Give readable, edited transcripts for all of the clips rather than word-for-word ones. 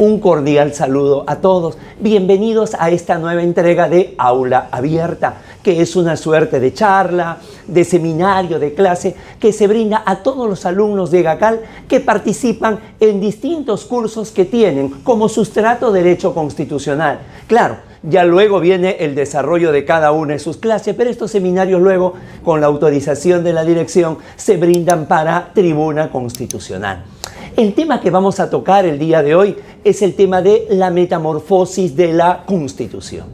Un cordial saludo a todos. Bienvenidos a esta nueva entrega de Aula Abierta, que es una suerte de charla, de seminario, de clase, que se brinda a todos los alumnos de GACAL que participan en distintos cursos que tienen como sustrato Derecho Constitucional. Claro, ya luego viene el desarrollo de cada una de sus clases, pero estos seminarios luego, con la autorización de la dirección, se brindan para Tribuna Constitucional. El tema que vamos a tocar el día de hoy es el tema de la metamorfosis de la Constitución.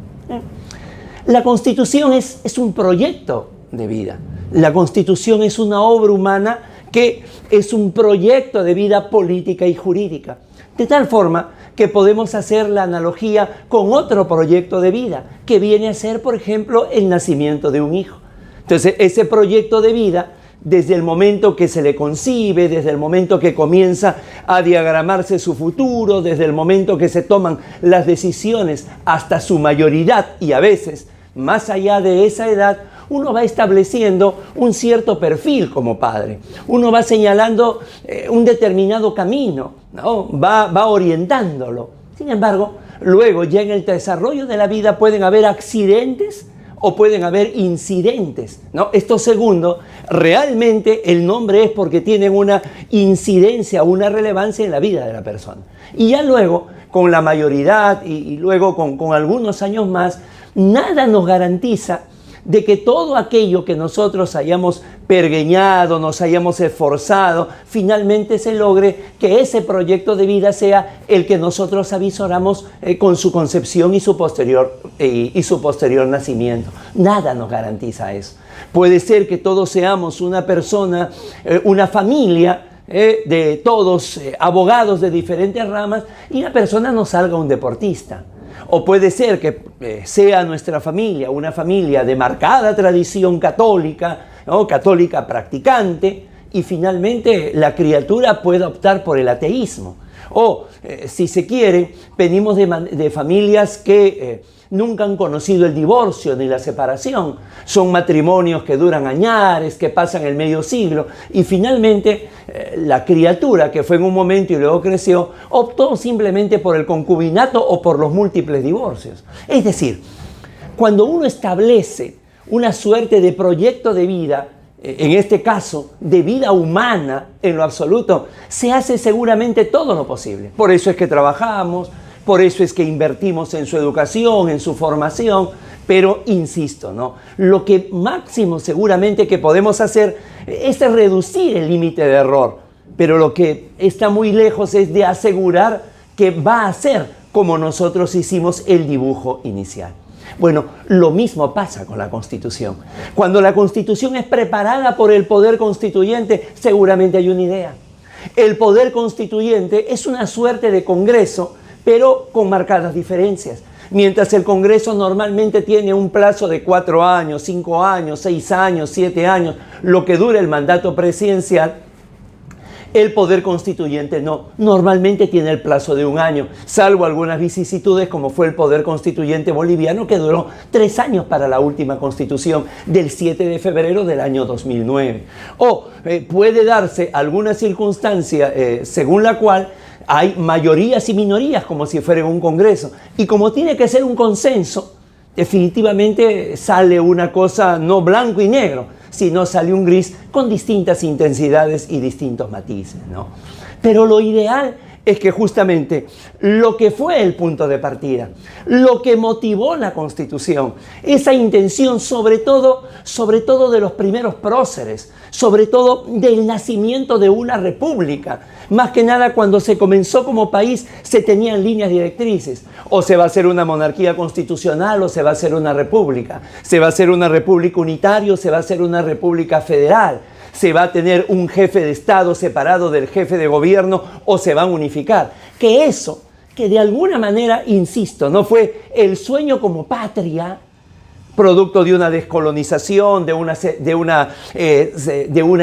La Constitución es un proyecto de vida. La Constitución es una obra humana que es un proyecto de vida política y jurídica. De tal forma que podemos hacer la analogía con otro proyecto de vida, que viene a ser, por ejemplo, el nacimiento de un hijo. Entonces, ese proyecto de vida, desde el momento que se le concibe, desde el momento que comienza a diagramarse su futuro, desde el momento que se toman las decisiones hasta su mayoridad y a veces, más allá de esa edad, uno va estableciendo un cierto perfil como padre. Uno va señalando un determinado camino, ¿no? Va orientándolo. Sin embargo, luego ya en el desarrollo de la vida pueden haber accidentes o pueden haber incidentes, ¿no? Esto segundo, realmente el nombre es porque tienen una incidencia, una relevancia en la vida de la persona. Y ya luego, con la mayoridad y luego con algunos años más, nada nos garantiza de que todo aquello que nosotros hayamos pergeñado, nos hayamos esforzado, finalmente se logre que ese proyecto de vida sea el que nosotros avisoramos con su concepción y su posterior nacimiento. Nada nos garantiza eso. Puede ser que todos seamos una persona, una familia, de todos abogados de diferentes ramas y la persona no salga un deportista. O puede ser que sea nuestra familia una familia de marcada tradición católica, ¿no? Católica practicante, y finalmente la criatura pueda optar por el ateísmo. O, si se quiere, venimos de familias que nunca han conocido el divorcio ni la separación. Son matrimonios que duran añares, que pasan el medio siglo, y finalmente la criatura, que fue en un momento y luego creció, optó simplemente por el concubinato o por los múltiples divorcios. Es decir, cuando uno establece una suerte de proyecto de vida, en este caso, de vida humana en lo absoluto, se hace seguramente todo lo posible. Por eso es que trabajamos, por eso es que invertimos en su educación, en su formación, pero insisto, ¿no? Lo que máximo seguramente que podemos hacer es reducir el límite de error, pero lo que está muy lejos es de asegurar que va a ser como nosotros hicimos el dibujo inicial. Bueno, lo mismo pasa con la Constitución. Cuando la Constitución es preparada por el Poder Constituyente, seguramente hay una idea. El Poder Constituyente es una suerte de Congreso, pero con marcadas diferencias. Mientras el Congreso normalmente tiene un plazo de 4 años, 5 años, 6 años, 7 años, lo que dura el mandato presidencial, el Poder Constituyente no, normalmente tiene el plazo de 1 año, salvo algunas vicisitudes como fue el Poder Constituyente boliviano, que duró 3 años para la última Constitución del 7 de febrero del año 2009. O puede darse alguna circunstancia según la cual hay mayorías y minorías como si fuera un Congreso, y como tiene que ser un consenso, definitivamente sale una cosa no blanco y negro, sino sale un gris con distintas intensidades y distintos matices, ¿no? Pero lo ideal es que justamente lo que fue el punto de partida, lo que motivó la Constitución, esa intención sobre todo de los primeros próceres, sobre todo del nacimiento de una república. Más que nada, cuando se comenzó como país se tenían líneas directrices. O se va a hacer una monarquía constitucional o se va a hacer una república. Se va a hacer una república unitaria o se va a hacer una república federal. Se va a tener un jefe de Estado separado del jefe de gobierno o se van a unificar. Que eso, que de alguna manera, insisto, no fue el sueño como patria, producto de una descolonización, de una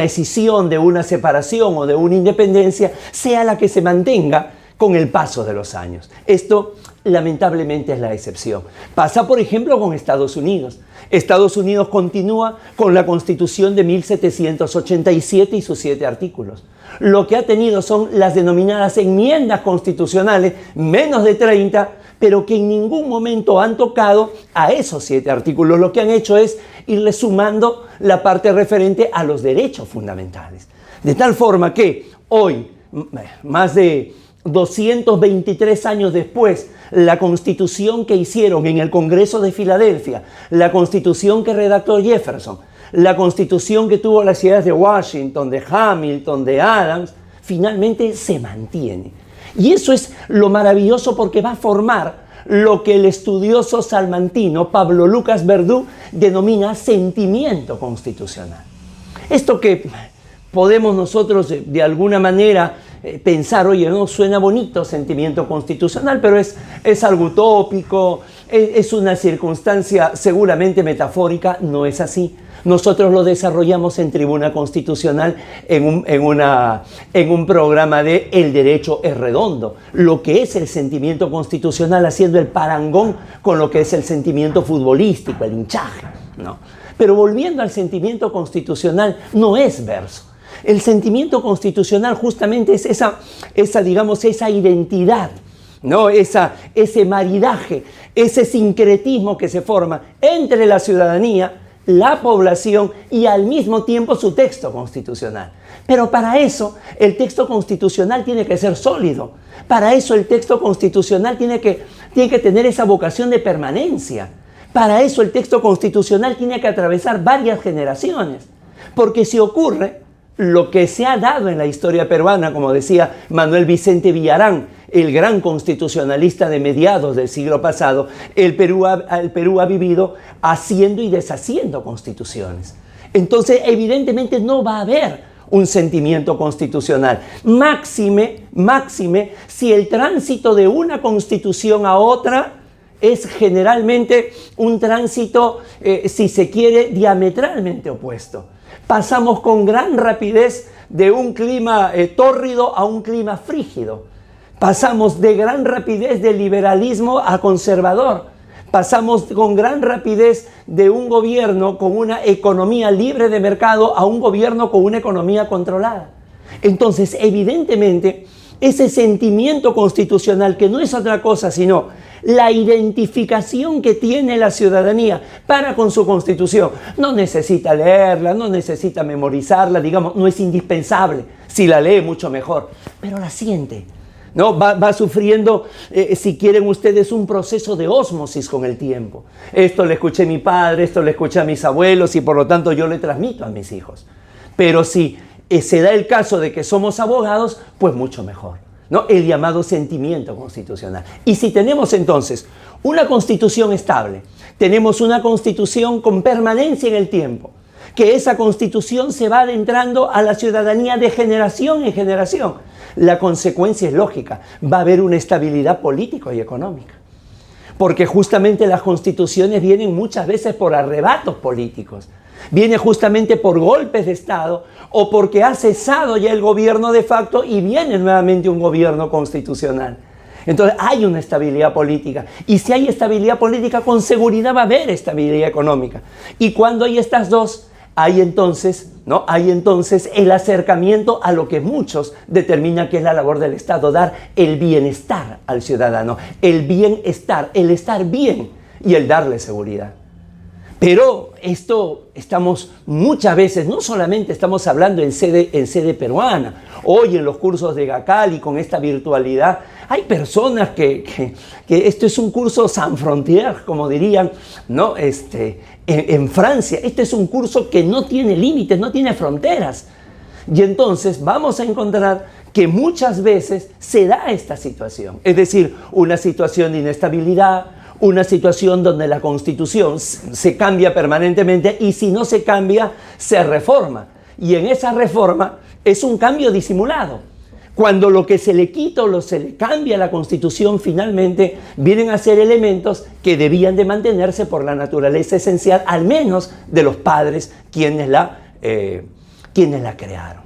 escisión, de una separación o de una independencia, sea la que se mantenga, con el paso de los años. Esto lamentablemente es la excepción. Pasa, por ejemplo, con Estados Unidos. Estados Unidos continúa con la Constitución de 1787 y sus 7 artículos. Lo que ha tenido son las denominadas enmiendas constitucionales, menos de 30, pero que en ningún momento han tocado a esos 7 artículos. Lo que han hecho es irle sumando la parte referente a los derechos fundamentales. De tal forma que hoy, más de 223 años después, la Constitución que hicieron en el Congreso de Filadelfia, la Constitución que redactó Jefferson, la Constitución que tuvo las ciudades de Washington, de Hamilton, de Adams, finalmente se mantiene. Y eso es lo maravilloso, porque va a formar lo que el estudioso salmantino Pablo Lucas Verdú denomina sentimiento constitucional. Esto que podemos nosotros de alguna manera pensar, oye, no suena bonito sentimiento constitucional, pero es algo utópico, es una circunstancia seguramente metafórica. No es así. Nosotros lo desarrollamos en Tribuna Constitucional en un programa de El Derecho es Redondo, lo que es el sentimiento constitucional, haciendo el parangón con lo que es el sentimiento futbolístico, el hinchaje, ¿no? Pero volviendo al sentimiento constitucional, no es verso. El sentimiento constitucional justamente es esa identidad, ¿no? Ese maridaje, ese sincretismo que se forma entre la ciudadanía, la población y al mismo tiempo su texto constitucional. Pero para eso el texto constitucional tiene que ser sólido. Para eso el texto constitucional tiene que tener esa vocación de permanencia. Para eso el texto constitucional tiene que atravesar varias generaciones. Porque si ocurre lo que se ha dado en la historia peruana, como decía Manuel Vicente Villarán, el gran constitucionalista de mediados del siglo pasado, el Perú ha vivido haciendo y deshaciendo constituciones. Entonces, evidentemente no va a haber un sentimiento constitucional. Máxime si el tránsito de una constitución a otra es generalmente un tránsito, si se quiere, diametralmente opuesto. Pasamos con gran rapidez de un clima tórrido a un clima frígido. Pasamos de gran rapidez del liberalismo a conservador. Pasamos con gran rapidez de un gobierno con una economía libre de mercado a un gobierno con una economía controlada. Entonces, evidentemente, ese sentimiento constitucional, que no es otra cosa sino la identificación que tiene la ciudadanía para con su constitución, no necesita leerla, no necesita memorizarla, digamos, no es indispensable. Si la lee, mucho mejor, pero la siente, ¿no? Va sufriendo, si quieren ustedes, un proceso de ósmosis con el tiempo. Esto le escuché a mi padre, esto le escuché a mis abuelos y por lo tanto yo le transmito a mis hijos. Pero si se da el caso de que somos abogados, pues mucho mejor, ¿no? El llamado sentimiento constitucional. Y si tenemos entonces una constitución estable, tenemos una constitución con permanencia en el tiempo, que esa constitución se va adentrando a la ciudadanía de generación en generación, la consecuencia es lógica, va a haber una estabilidad política y económica. Porque justamente las constituciones vienen muchas veces por arrebatos políticos, viene justamente por golpes de Estado o porque ha cesado ya el gobierno de facto y viene nuevamente un gobierno constitucional. Entonces hay una estabilidad política, y si hay estabilidad política, con seguridad va a haber estabilidad económica. Y cuando hay estas dos, hay entonces el acercamiento a lo que muchos determinan que es la labor del Estado, dar el bienestar al ciudadano, el bienestar, el estar bien y el darle seguridad. Pero esto estamos muchas veces, no solamente estamos hablando en sede peruana, hoy en los cursos de GACAL y con esta virtualidad, hay personas que esto es un curso sans frontières, como dirían, ¿no? En Francia, este es un curso que no tiene límites, no tiene fronteras. Y entonces vamos a encontrar que muchas veces se da esta situación, es decir, una situación de inestabilidad, una situación donde la Constitución se cambia permanentemente y si no se cambia, se reforma. Y en esa reforma es un cambio disimulado. Cuando lo que se le quita o se le cambia a la Constitución finalmente vienen a ser elementos que debían de mantenerse por la naturaleza esencial, al menos de los padres quienes la crearon.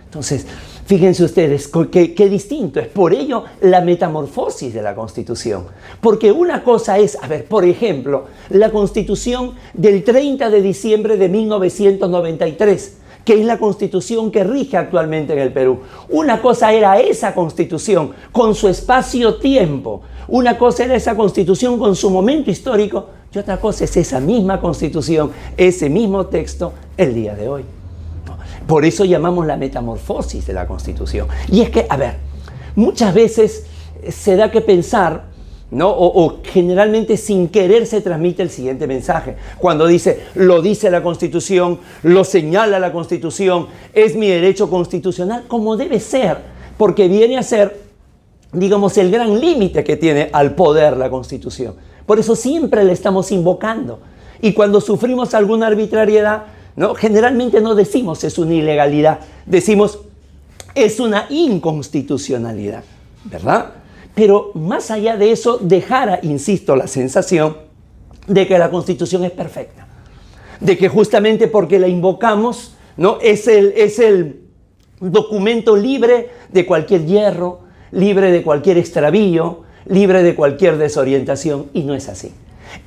Entonces, Fíjense ustedes qué distinto es. Por ello, la metamorfosis de la Constitución. Porque una cosa es, a ver, por ejemplo, la Constitución del 30 de diciembre de 1993, que es la Constitución que rige actualmente en el Perú. Una cosa era esa Constitución con su espacio-tiempo. Una cosa era esa Constitución con su momento histórico y otra cosa es esa misma Constitución, ese mismo texto, el día de hoy. Por eso llamamos la metamorfosis de la Constitución. Y es que, a ver, muchas veces se da que pensar, ¿no? O generalmente sin querer se transmite el siguiente mensaje. Cuando dice, lo dice la Constitución, lo señala la Constitución, es mi derecho constitucional, como debe ser, porque viene a ser, digamos, el gran límite que tiene al poder la Constitución. Por eso siempre le estamos invocando. Y cuando sufrimos alguna arbitrariedad, ¿no? Generalmente no decimos es una ilegalidad, decimos es una inconstitucionalidad, ¿verdad? Pero más allá de eso, dejara, insisto, la sensación de que la Constitución es perfecta, de que justamente porque la invocamos, ¿no? es el documento libre de cualquier hierro, libre de cualquier extravío, libre de cualquier desorientación, y no es así.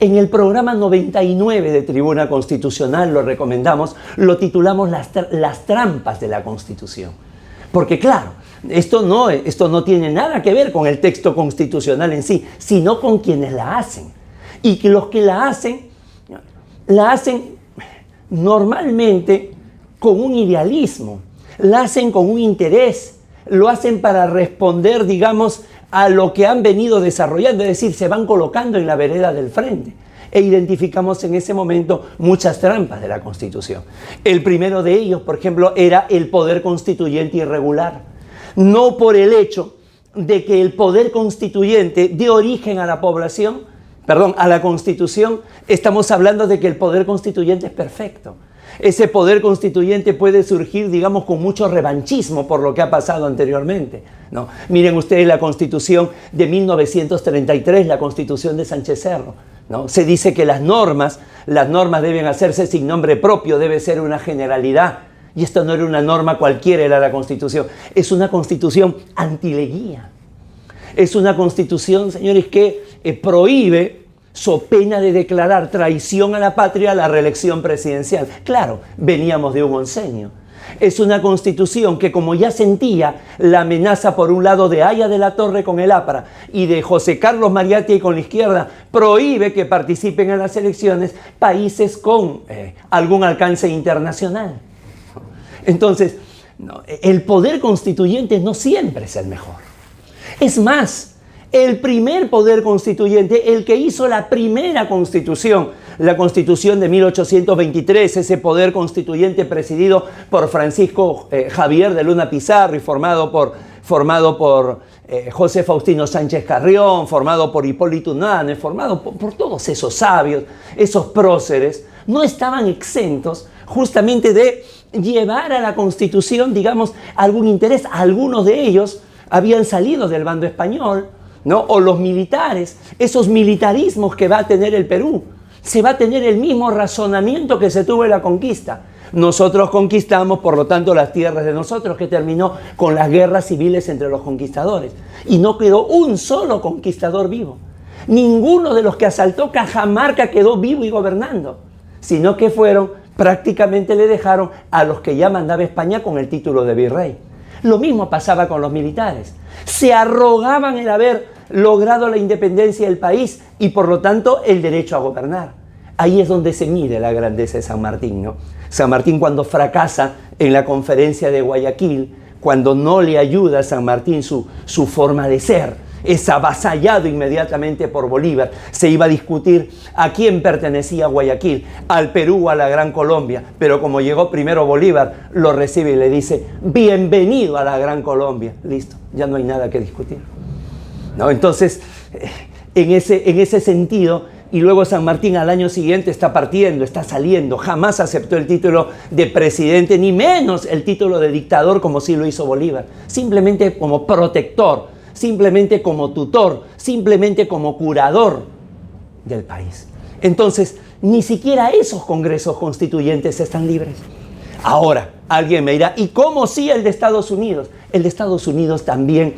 En el programa 99 de Tribuna Constitucional, lo recomendamos, lo titulamos Las trampas de la Constitución. Porque claro, esto no tiene nada que ver con el texto constitucional en sí, sino con quienes la hacen. Y que los que la hacen normalmente con un idealismo, la hacen con un interés, lo hacen para responder, digamos, a lo que han venido desarrollando, es decir, se van colocando en la vereda del frente. E identificamos en ese momento muchas trampas de la Constitución. El primero de ellos, por ejemplo, era el poder constituyente irregular. No por el hecho de que el poder constituyente dé origen a la población, a la Constitución, estamos hablando de que el poder constituyente es perfecto. Ese poder constituyente puede surgir, digamos, con mucho revanchismo por lo que ha pasado anteriormente, ¿no? Miren ustedes la Constitución de 1933, la Constitución de Sánchez Cerro, ¿no? Se dice que las normas deben hacerse sin nombre propio, debe ser una generalidad. Y esto no era una norma cualquiera, era la Constitución. Es una Constitución antileguía. Es una Constitución, señores, que prohíbe, so pena de declarar traición a la patria, la reelección presidencial. Claro, veníamos de un oncenio. Es una Constitución que, como ya sentía la amenaza por un lado de Haya de la Torre con el APRA y de José Carlos Mariátegui con la izquierda, prohíbe que participen en las elecciones países con algún alcance internacional. Entonces, el poder constituyente no siempre es el mejor. Es más, el primer poder constituyente, el que hizo la primera constitución, la Constitución de 1823, ese poder constituyente presidido por Francisco Javier de Luna Pizarro y formado por José Faustino Sánchez Carrión, formado por Hipólito Unanue, formado por todos esos sabios, esos próceres, no estaban exentos justamente de llevar a la Constitución, digamos, algún interés. Algunos de ellos habían salido del bando español, ¿no? O los militares, esos militarismos que va a tener el Perú. Se va a tener el mismo razonamiento que se tuvo en la conquista. Nosotros conquistamos, por lo tanto, las tierras de nosotros, que terminó con las guerras civiles entre los conquistadores. Y no quedó un solo conquistador vivo. Ninguno de los que asaltó Cajamarca quedó vivo y gobernando, sino que prácticamente le dejaron a los que ya mandaba España con el título de virrey. Lo mismo pasaba con los militares. Se arrogaban el haber logrado la independencia del país y por lo tanto el derecho a gobernar. Ahí es donde se mide la grandeza de San Martín, ¿no? San Martín, cuando fracasa en la conferencia de Guayaquil, cuando no le ayuda a San Martín su forma de ser, es avasallado inmediatamente por Bolívar. Se iba a discutir a quién pertenecía Guayaquil, al Perú o a la Gran Colombia, pero como llegó primero Bolívar, lo recibe y le dice: bienvenido a la Gran Colombia. Listo, ya no hay nada que discutir, ¿no? Entonces, en ese sentido, y luego San Martín al año siguiente está partiendo, está saliendo, jamás aceptó el título de presidente, ni menos el título de dictador como sí lo hizo Bolívar, simplemente como protector, simplemente como tutor, simplemente como curador del país. Entonces, ni siquiera esos congresos constituyentes están libres. Ahora, alguien me dirá, ¿y cómo sí el de Estados Unidos? El de Estados Unidos también,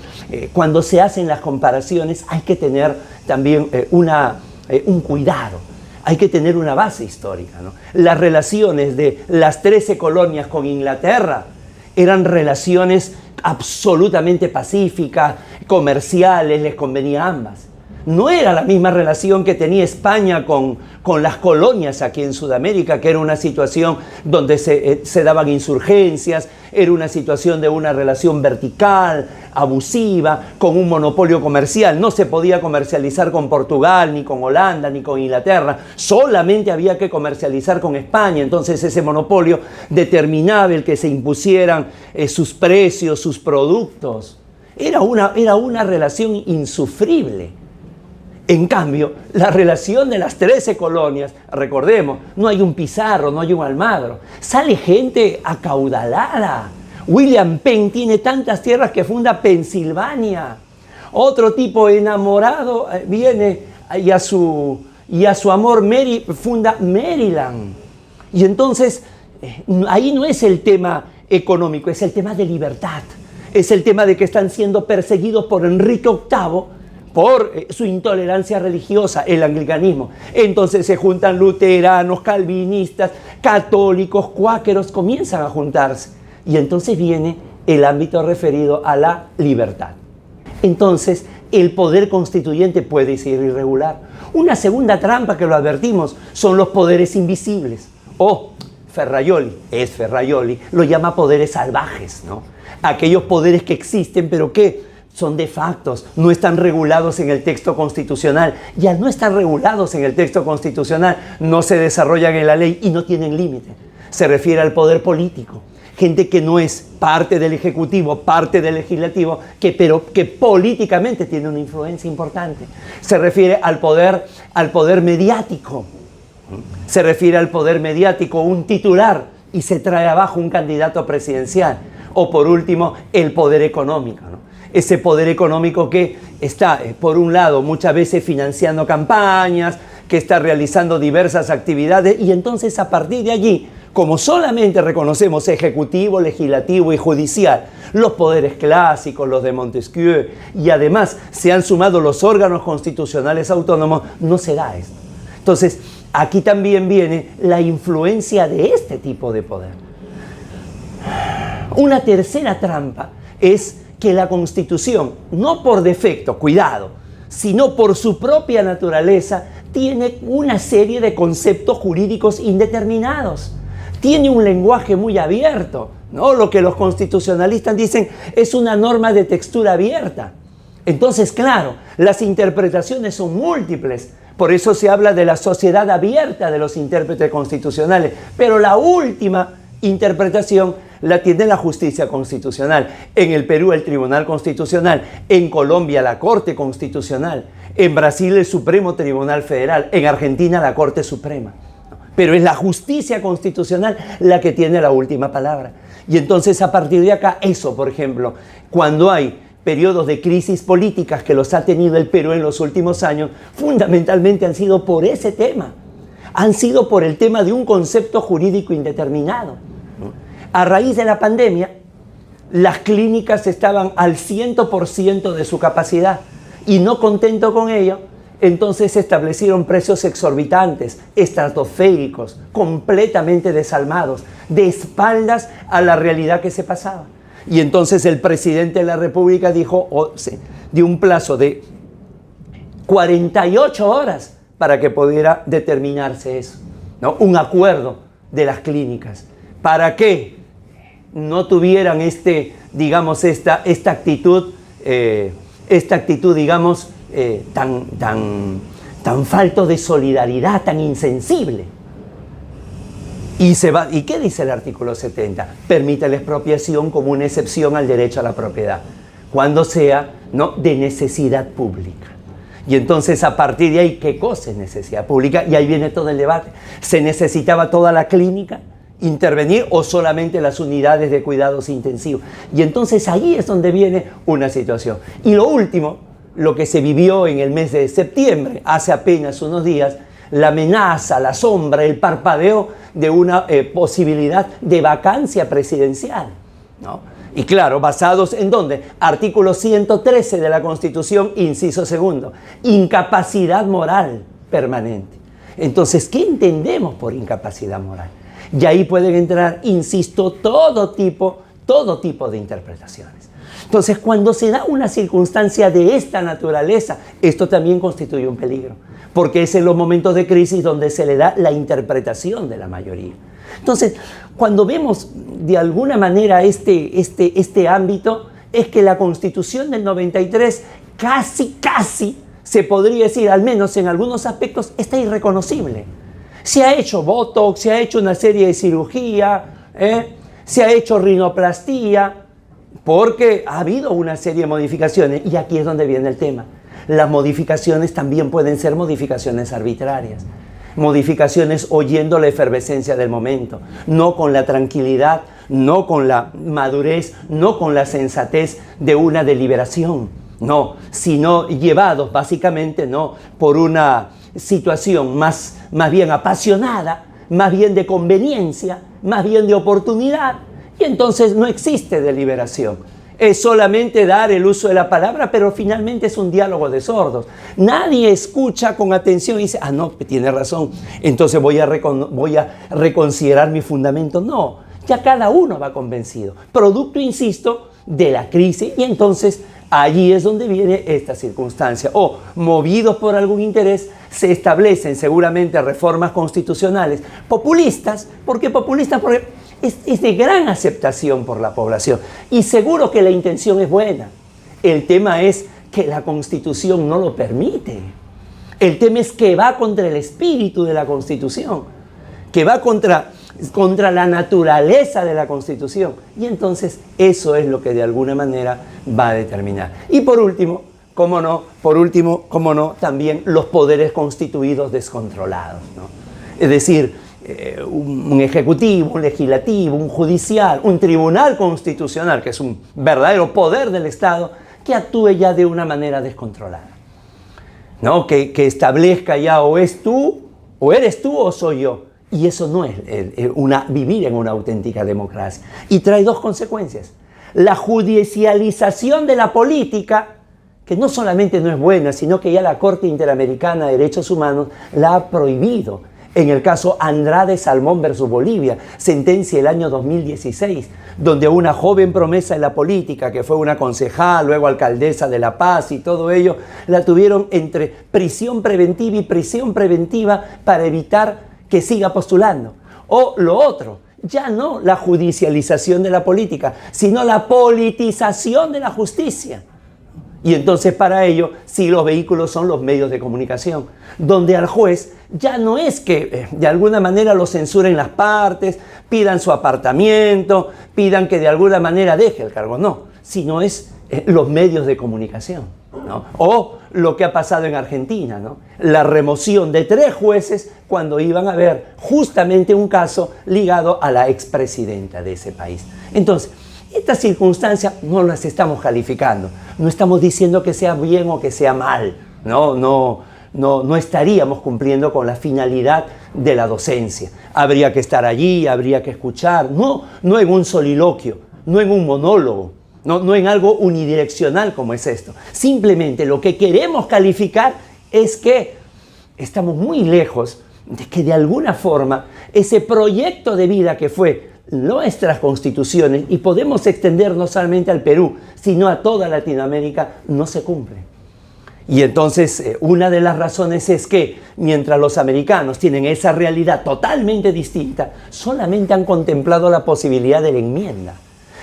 cuando se hacen las comparaciones, hay que tener también un cuidado. Hay que tener una base histórica, ¿no? Las relaciones de las 13 colonias con Inglaterra eran relaciones absolutamente pacíficas, comerciales, les convenía a ambas. No era la misma relación que tenía España con las colonias aquí en Sudamérica, que era una situación donde se daban insurgencias, era una situación de una relación vertical, abusiva, con un monopolio comercial. No se podía comercializar con Portugal, ni con Holanda, ni con Inglaterra. Solamente había que comercializar con España. Entonces ese monopolio determinaba el que se impusieran sus precios, sus productos. Era una relación insufrible. En cambio, la relación de las 13 colonias, recordemos, no hay un Pizarro, no hay un Almagro, sale gente acaudalada. William Penn tiene tantas tierras que funda Pensilvania. Otro tipo enamorado viene y a su amor funda Maryland. Y entonces, ahí no es el tema económico, es el tema de libertad. Es el tema de que están siendo perseguidos por Enrique VIII por su intolerancia religiosa, el anglicanismo. Entonces se juntan luteranos, calvinistas, católicos, cuáqueros, comienzan a juntarse. Y entonces viene el ámbito referido a la libertad. Entonces, el poder constituyente puede ser irregular. Una segunda trampa que lo advertimos son los poderes invisibles. Ferraioli, lo llama poderes salvajes, ¿no? Aquellos poderes que existen, pero que son de factos, no están regulados en el texto constitucional. Y al no estar regulados en el texto constitucional, no se desarrollan en la ley y no tienen límite. Se refiere al poder político. Gente que no es parte del Ejecutivo, parte del Legislativo, pero que políticamente tiene una influencia importante. Se refiere al poder mediático. Se refiere al poder mediático, un titular, y se trae abajo un candidato presidencial. O por último, el poder económico, ¿no? Ese poder económico que está, por un lado, muchas veces financiando campañas, que está realizando diversas actividades, y entonces a partir de allí, como solamente reconocemos ejecutivo, legislativo y judicial, los poderes clásicos, los de Montesquieu, y además se han sumado los órganos constitucionales autónomos, no se da esto. Entonces, aquí también viene la influencia de este tipo de poder. Una tercera trampa es que la Constitución, no por defecto, cuidado, sino por su propia naturaleza, tiene una serie de conceptos jurídicos indeterminados. Tiene un lenguaje muy abierto, ¿no? Lo que los constitucionalistas dicen es una norma de textura abierta. Entonces, claro, las interpretaciones son múltiples. Por eso se habla de la sociedad abierta de los intérpretes constitucionales. Pero la última interpretación la tiene la justicia constitucional. En el Perú el Tribunal Constitucional, en Colombia la Corte Constitucional, en Brasil el Supremo Tribunal Federal, en Argentina la Corte Suprema. Pero es la justicia constitucional la que tiene la última palabra. Y entonces a partir de acá, eso, por ejemplo, cuando hay periodos de crisis políticas que los ha tenido el Perú en los últimos años, fundamentalmente han sido por ese tema. Han sido por el tema de un concepto jurídico indeterminado. A raíz de la pandemia, las clínicas estaban al 100% de su capacidad y no contento con ello, entonces se establecieron precios exorbitantes, estratosféricos, completamente desalmados, de espaldas a la realidad que se pasaba. Y entonces el presidente de la República dio un plazo de 48 horas para que pudiera determinarse eso, ¿no? Un acuerdo de las clínicas. ¿Para qué no tuvieran esta actitud, digamos, tan falto de solidaridad, tan insensible? ¿Y qué dice el artículo 70? Permite la expropiación como una excepción al derecho a la propiedad, cuando sea, ¿no?, de necesidad pública. Y entonces a partir de ahí, ¿qué cosa es necesidad pública? Y ahí viene todo el debate. ¿Se necesitaba toda la clínica intervenir o solamente las unidades de cuidados intensivos? Y entonces ahí es donde viene una situación. Y lo último, lo que se vivió en el mes de septiembre, hace apenas unos días, la amenaza, la sombra, el parpadeo de una posibilidad de vacancia presidencial, ¿no? Y claro, basados en ¿dónde? Artículo 113 de la Constitución, inciso segundo. Incapacidad moral permanente. Entonces, ¿qué entendemos por incapacidad moral? Y ahí pueden entrar, insisto, todo tipo de interpretaciones. Entonces, cuando se da una circunstancia de esta naturaleza, esto también constituye un peligro, porque es en los momentos de crisis donde se le da la interpretación de la mayoría. Entonces, cuando vemos de alguna manera este ámbito, es que la Constitución del 93 casi se podría decir, al menos en algunos aspectos, está irreconocible. Se ha hecho botox, se ha hecho una serie de cirugía, se ha hecho rinoplastia, porque ha habido una serie de modificaciones, y aquí es donde viene el tema. Las modificaciones también pueden ser modificaciones arbitrarias, modificaciones oyendo la efervescencia del momento, no con la tranquilidad, no con la madurez, no con la sensatez de una deliberación, no, sino llevados básicamente no por una situación más bien apasionada, más bien de conveniencia, más bien de oportunidad, y entonces no existe deliberación. Es solamente dar el uso de la palabra, pero finalmente es un diálogo de sordos. Nadie escucha con atención y dice, ah, no, tiene razón, entonces voy a reconsiderar mi fundamento. No, ya cada uno va convencido. Producto, insisto, de la crisis, y entonces allí es donde viene esta circunstancia. O, movidos por algún interés, se establecen seguramente reformas constitucionales populistas. ¿Por qué populistas? Porque es de gran aceptación por la población. Y seguro que la intención es buena. El tema es que la Constitución no lo permite. El tema es que va contra el espíritu de la Constitución, que va contra la naturaleza de la Constitución. Y entonces eso es lo que de alguna manera va a determinar. Y por último, cómo no, también los poderes constituidos descontrolados, ¿no? Es decir, un ejecutivo, un legislativo, un judicial, un tribunal constitucional, que es un verdadero poder del Estado, que actúe ya de una manera descontrolada, ¿no? Que establezca ya o eres tú o soy yo. Y eso no es vivir en una auténtica democracia. Y trae dos consecuencias. La judicialización de la política, que no solamente no es buena, sino que ya la Corte Interamericana de Derechos Humanos la ha prohibido. En el caso Andrade Salmón versus Bolivia, sentencia del año 2016, donde una joven promesa de la política, que fue una concejal, luego alcaldesa de La Paz y todo ello, la tuvieron entre prisión preventiva y prisión preventiva para evitar que siga postulando. O lo otro, ya no la judicialización de la política, sino la politización de la justicia. Y entonces para ello, sí, los vehículos son los medios de comunicación, donde al juez ya no es que de alguna manera lo censuren las partes, pidan su apartamiento, pidan que de alguna manera deje el cargo, no, sino es los medios de comunicación, ¿no? O lo que ha pasado en Argentina, ¿no? La remoción de 3 jueces cuando iban a ver justamente un caso ligado a la expresidenta de ese país. Entonces, estas circunstancias no las estamos calificando, no estamos diciendo que sea bien o que sea mal, no estaríamos cumpliendo con la finalidad de la docencia. Habría que estar allí, habría que escuchar, no en un soliloquio, no en un monólogo, no en algo unidireccional como es esto. Simplemente lo que queremos calificar es que estamos muy lejos de que de alguna forma ese proyecto de vida que fue nuestras constituciones, y podemos extender no solamente al Perú, sino a toda Latinoamérica, no se cumple. Y entonces una de las razones es que mientras los americanos tienen esa realidad totalmente distinta, solamente han contemplado la posibilidad de la enmienda,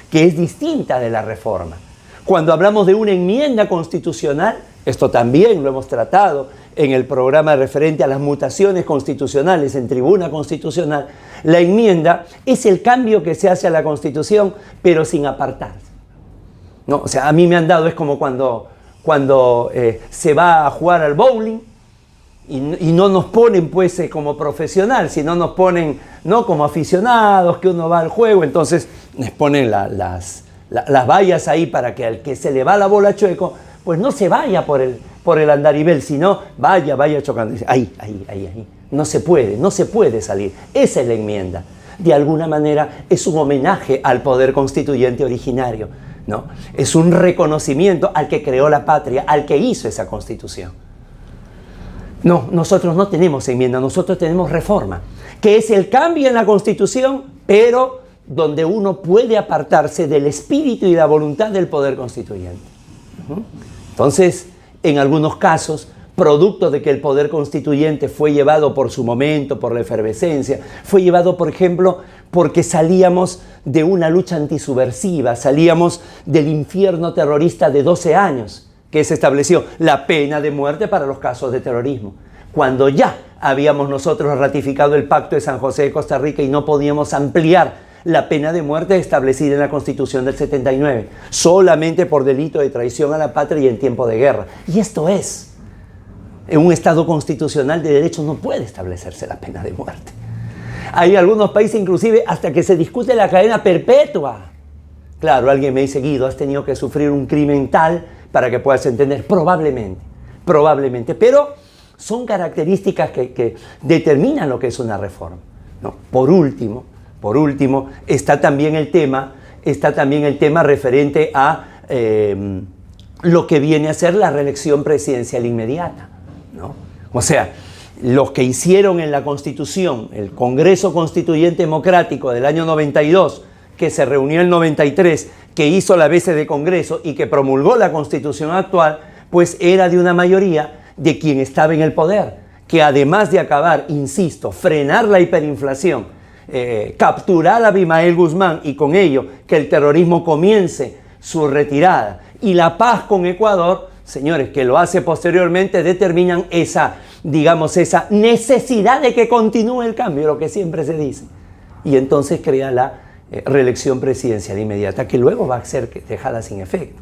que es distinta de la reforma. Cuando hablamos de una enmienda constitucional, esto también lo hemos tratado en el programa referente a las mutaciones constitucionales en tribuna constitucional, la enmienda es el cambio que se hace a la Constitución, pero sin apartarse, ¿no? O sea, a mí me han dado, es como cuando se va a jugar al bowling y no nos ponen pues como profesional, sino nos ponen no como aficionados, que uno va al juego, entonces les ponen las vallas ahí para que al que se le va la bola chueco, pues no se vaya por el andarivel, sino vaya chocando. Ahí. No se puede salir. Esa es la enmienda. de alguna manera es un homenaje al poder constituyente originario, ¿no? Es un reconocimiento al que creó la patria, al que hizo esa Constitución. No, nosotros no tenemos enmienda, nosotros tenemos reforma, que es el cambio en la Constitución, pero donde uno puede apartarse del espíritu y la voluntad del poder constituyente. Entonces, en algunos casos, producto de que el poder constituyente fue llevado por su momento, por la efervescencia, fue llevado, por ejemplo, porque salíamos de una lucha antisubversiva, salíamos del infierno terrorista de 12 años, que se estableció la pena de muerte para los casos de terrorismo. Cuando ya habíamos nosotros ratificado el Pacto de San José de Costa Rica y no podíamos ampliar la pena de muerte establecida en la Constitución del 79, solamente por delito de traición a la patria y en tiempo de guerra. Y esto es, en un Estado constitucional de derecho no puede establecerse la pena de muerte. Hay algunos países inclusive hasta que se discute la cadena perpetua. Claro, alguien me dice, Guido, has tenido que sufrir un crimen tal para que puedas entender. Probablemente, pero son características que determinan lo que es una reforma, ¿no? Por último, está también el tema referente a lo que viene a ser la reelección presidencial inmediata, ¿no? O sea, los que hicieron en la Constitución, el Congreso Constituyente Democrático del año 92, que se reunió en el 93, que hizo la veces de Congreso y que promulgó la Constitución actual, pues era de una mayoría de quien estaba en el poder, que además de acabar, insisto, frenar la hiperinflación, capturar a Abimael Guzmán y con ello que el terrorismo comience su retirada y la paz con Ecuador, señores, que lo hace posteriormente, determinan esa necesidad de que continúe el cambio, lo que siempre se dice. Y entonces crea la reelección presidencial inmediata, que luego va a ser dejada sin efecto.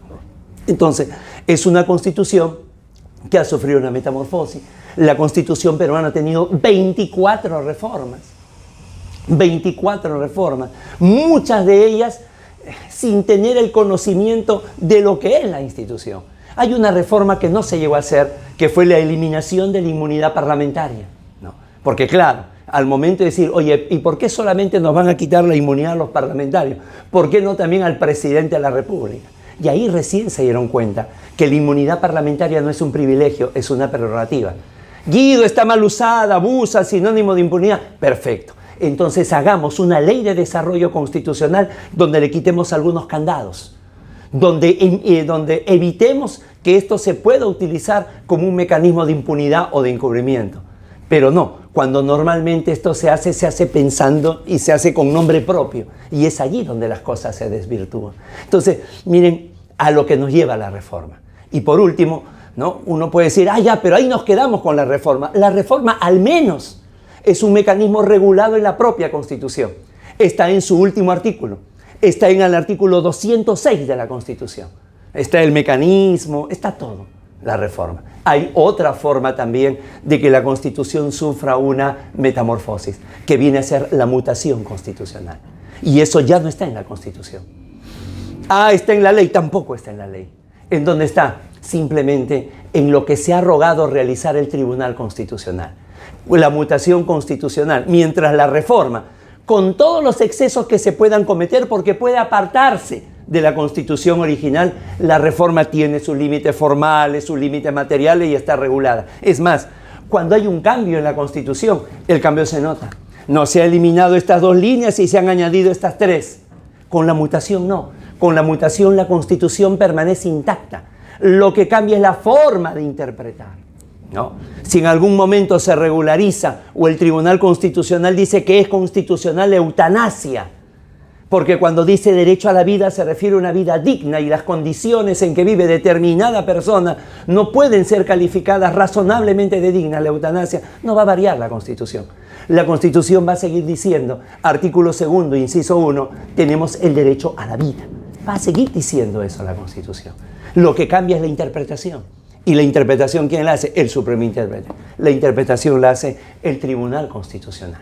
Entonces, es una constitución que ha sufrido una metamorfosis. La Constitución peruana ha tenido 24 reformas. 24 reformas, muchas de ellas sin tener el conocimiento de lo que es la institución. Hay una reforma que no se llegó a hacer, que fue la eliminación de la inmunidad parlamentaria, ¿no? Porque claro, al momento de decir, oye, ¿y por qué solamente nos van a quitar la inmunidad a los parlamentarios? ¿Por qué no también al presidente de la República? Y ahí recién se dieron cuenta que la inmunidad parlamentaria no es un privilegio, es una prerrogativa. Guido, está mal usada, abusa, sinónimo de impunidad. Perfecto. Entonces hagamos una ley de desarrollo constitucional donde le quitemos algunos candados, donde evitemos que esto se pueda utilizar como un mecanismo de impunidad o de encubrimiento. Pero no, cuando normalmente esto se hace pensando y se hace con nombre propio. Y es allí donde las cosas se desvirtúan. Entonces, miren a lo que nos lleva la reforma. Y por último, ¿no? Uno puede decir, ya, pero ahí nos quedamos con la reforma. La reforma al menos es un mecanismo regulado en la propia Constitución. Está en su último artículo. Está en el artículo 206 de la Constitución. Está el mecanismo, está todo, la reforma. Hay otra forma también de que la Constitución sufra una metamorfosis, que viene a ser la mutación constitucional. Y eso ya no está en la Constitución. Está en la ley, tampoco está en la ley. ¿En dónde está? Simplemente en lo que se ha rogado realizar el Tribunal Constitucional. La mutación constitucional, mientras la reforma, con todos los excesos que se puedan cometer porque puede apartarse de la Constitución original, la reforma tiene sus límites formales, sus límites materiales y está regulada. Es más, cuando hay un cambio en la Constitución, el cambio se nota. No se han eliminado estas dos líneas y se han añadido estas tres. Con la mutación no. Con la mutación la Constitución permanece intacta. Lo que cambia es la forma de interpretar, ¿no? Si en algún momento se regulariza o el Tribunal Constitucional dice que es constitucional la eutanasia, porque cuando dice derecho a la vida se refiere a una vida digna y las condiciones en que vive determinada persona no pueden ser calificadas razonablemente de digna, la eutanasia, no va a variar la Constitución. La Constitución va a seguir diciendo, artículo 2, inciso 1, tenemos el derecho a la vida. Va a seguir diciendo eso la Constitución. Lo que cambia es la interpretación. ¿Y la interpretación quién la hace? El Supremo Intérprete. La interpretación la hace el Tribunal Constitucional,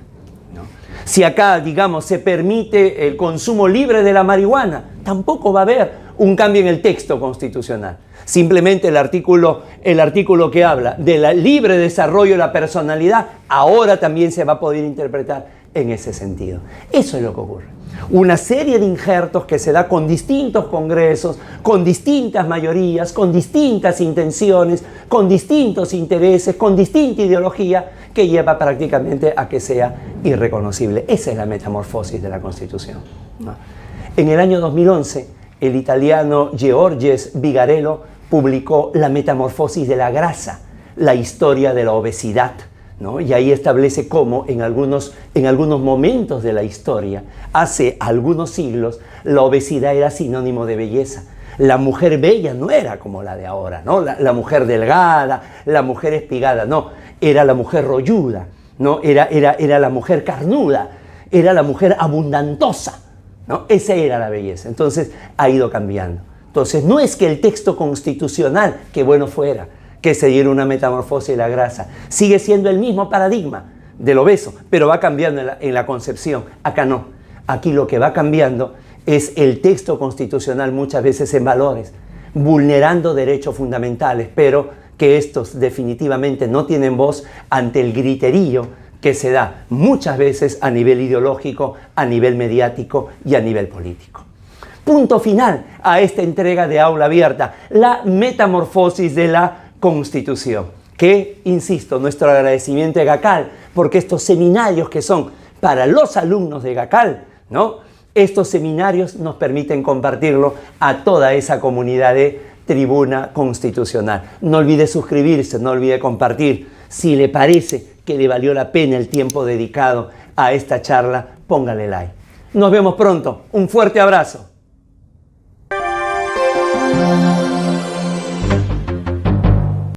¿no? Si acá, digamos, se permite el consumo libre de la marihuana, tampoco va a haber un cambio en el texto constitucional. Simplemente el artículo que habla del libre desarrollo de la personalidad, ahora también se va a poder interpretar en ese sentido. Eso es lo que ocurre. Una serie de injertos que se da con distintos congresos, con distintas mayorías, con distintas intenciones, con distintos intereses, con distinta ideología, que lleva prácticamente a que sea irreconocible. Esa es la metamorfosis de la Constitución, ¿no? En el año 2011, el italiano Georges Vigarello publicó La metamorfosis de la grasa, la historia de la obesidad, ¿no? Y ahí establece cómo en algunos momentos de la historia, hace algunos siglos, la obesidad era sinónimo de belleza. La mujer bella no era como la de ahora, ¿no? La mujer delgada, la mujer espigada, no. Era la mujer rolluda, ¿no? Era la mujer carnuda, era la mujer abundantosa, ¿no? Esa era la belleza. Entonces ha ido cambiando. Entonces no es que el texto constitucional, que bueno fuera, que se diera una metamorfosis de la grasa, sigue siendo el mismo paradigma del obeso, pero va cambiando en la concepción. Acá no. Aquí lo que va cambiando es el texto constitucional, muchas veces en valores, vulnerando derechos fundamentales, pero que estos definitivamente no tienen voz ante el griterío que se da muchas veces a nivel ideológico, a nivel mediático y a nivel político. Punto final a esta entrega de Aula Abierta, la metamorfosis de la Constitución. Que, insisto, nuestro agradecimiento a GACAL, porque estos seminarios que son para los alumnos de GACAL, ¿no? Estos seminarios nos permiten compartirlo a toda esa comunidad de Tribuna Constitucional. No olvide suscribirse, no olvide compartir. Si le parece que le valió la pena el tiempo dedicado a esta charla, póngale like. Nos vemos pronto. Un fuerte abrazo.